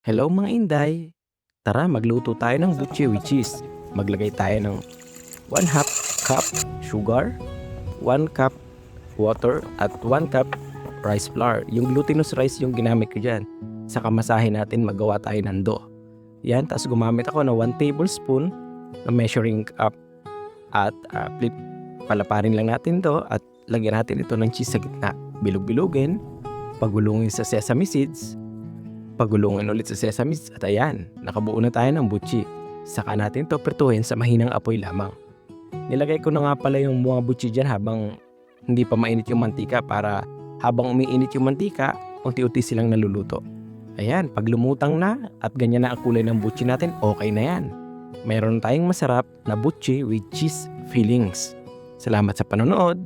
Hello mga Inday! Tara magluto tayo ng butchi with cheese. Maglagay tayo ng 1/2 cup sugar, 1 cup water at 1 cup rice flour. Yung glutinous rice yung ginamit ko dyan. Saka masahin natin magawa tayo ng dough. Yan, tapos gumamit ako ng 1 tablespoon na measuring cup at palaparin lang natin to at lagyan natin ito ng cheese sa gitna. Bilog-bilugin, pagulungin sa sesame seeds, pagulungin ulit sa sesame seeds at ayan, nakabuo na tayo ng butchi. Saka natin to prituhin sa mahinang apoy lamang. Nilagay ko na nga pala yung mga butchi dyan habang hindi pa mainit yung mantika para habang umiinit yung mantika, unti-unti silang naluluto. Ayan, pag lumutang na at ganyan na ang kulay ng butchi natin, okay na yan. Meron tayong masarap na butchi with cheese fillings. Salamat sa panonood!